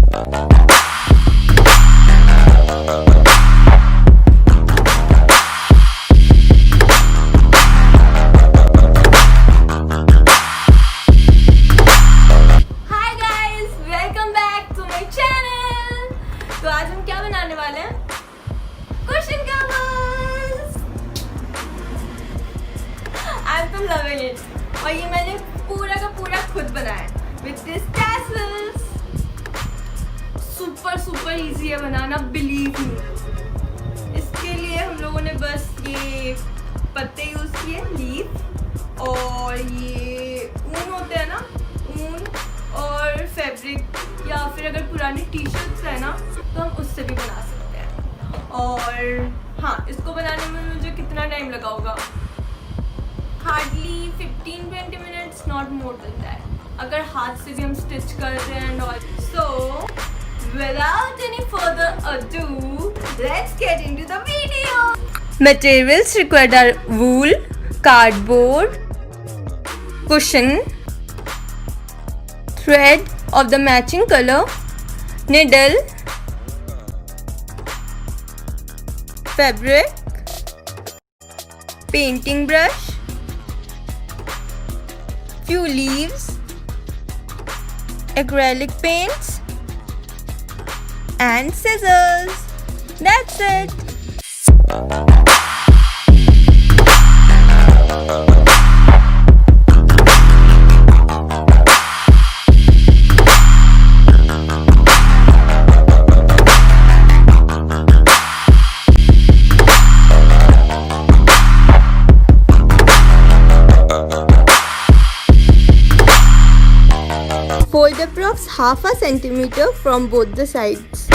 तो आज हम क्या बनाने वाले हैं? Question covers. आई एम तो लविंग इट। और ये मैंने पूरा का पूरा खुद बनाया with this tassels. Super easy है बनाना, बिलीव मी। इसके लिए हम लोगों ने बस ये पत्ते यूज किए, लीफ, और ये ऊन होते हैं ना, ऊन और फैब्रिक, या फिर अगर पुरानी टी शर्ट्स है ना तो हम उससे भी बना सकते हैं। और हाँ, इसको बनाने में मुझे कितना टाइम लगा होगा? Hardly 15-20 minutes, not more than that, अगर हाथ से भी हम स्टिच कर रहे हैं and all. So without any further ado, let's get into the video. Materials required are wool, cardboard, cushion, thread of the matching color, needle, fabric, painting brush, few leaves, acrylic paints, and scissors. That's it. Fold approx half a centimeter from both the sides.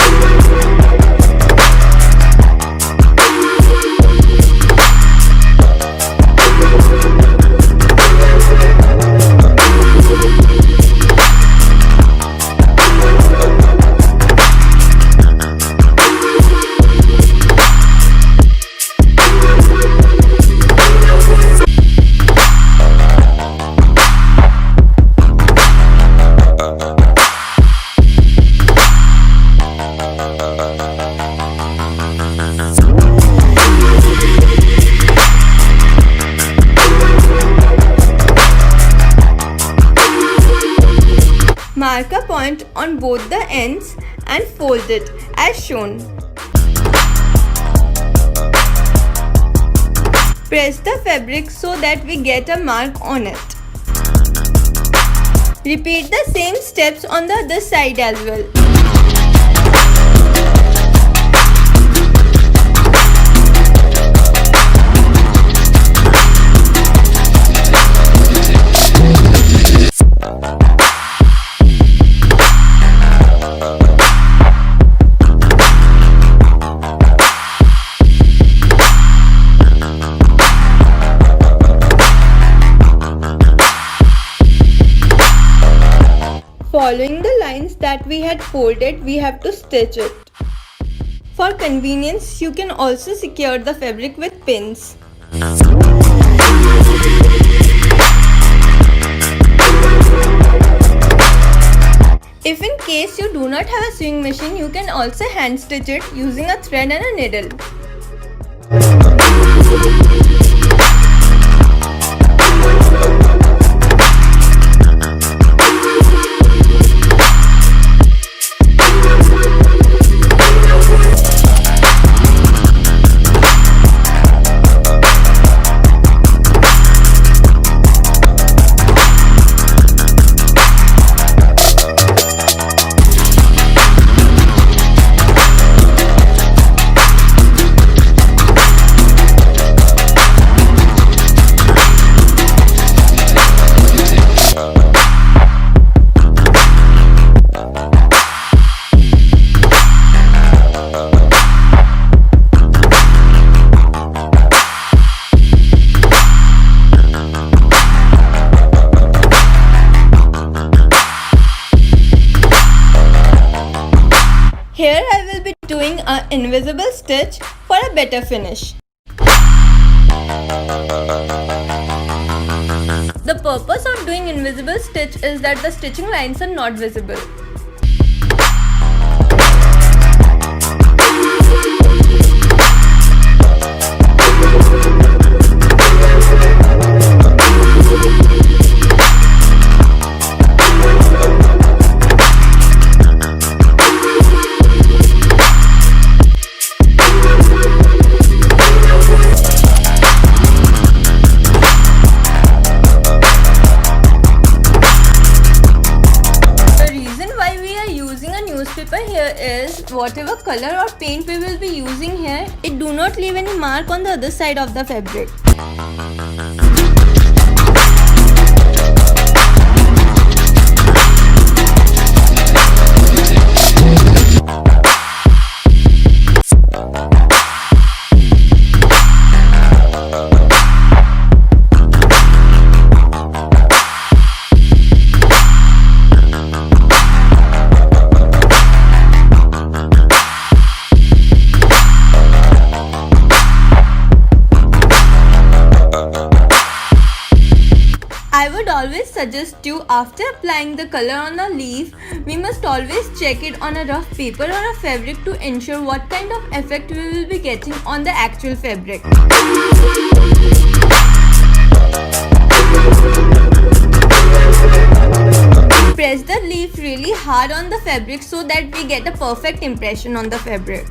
Mark a point on both the ends and fold it as shown. Press the fabric so that we get a mark on it. Repeat the same steps on the other side as well. Following the lines that we had folded, we have to stitch it. For convenience, you can also secure the fabric with pins. If in case you do not have a sewing machine, you can also hand stitch it using a thread and a needle. Here I will be doing an invisible stitch for a better finish. The purpose of doing invisible stitch is that the stitching lines are not visible. newspaper here is whatever color or paint we will be using here, it do not leave any mark on the other side of the fabric. I would always suggest you, after applying the color on a leaf, we must always check it on a rough paper or a fabric to ensure what kind of effect we will be getting on the actual fabric. Press the leaf really hard on the fabric so that we get a perfect impression on the fabric.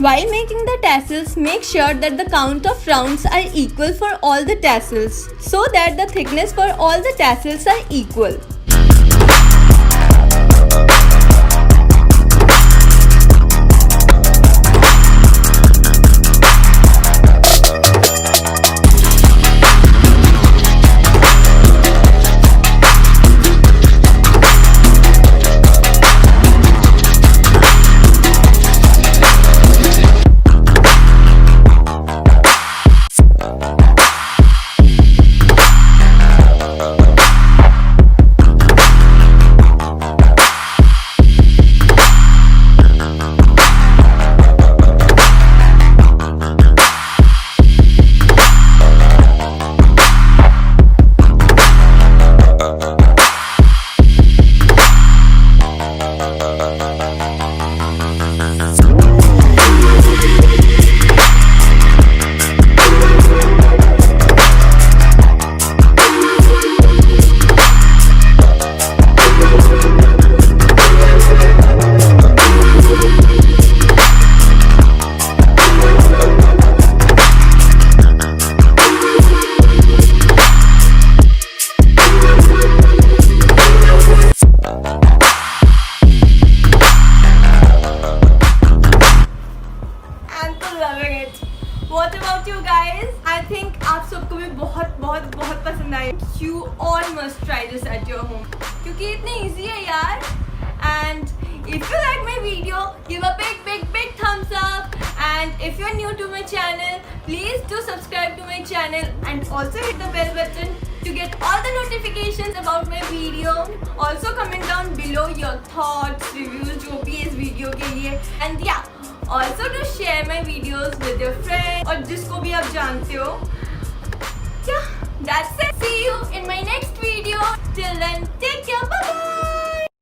While making the tassels, make sure that the count of rounds are equal for all the tassels, so that the thickness for all the tassels are equal. What about you guys? I think आप सबको भी बहुत पसंद आए. You all must try this at your home. क्योंकि इतनी easy है यार. And if you like my video, give a big thumbs up. And if you're new to my channel, please do subscribe to my channel and also hit the bell button to get all the notifications about my video. Also comment down below your thoughts, reviews जो भी इस video के लिए. And yeah, also to share my videos with your friends और जिसको भी आप जानते हो. Yeah, that's it. See you in my next video. Till then, take care. Bye bye.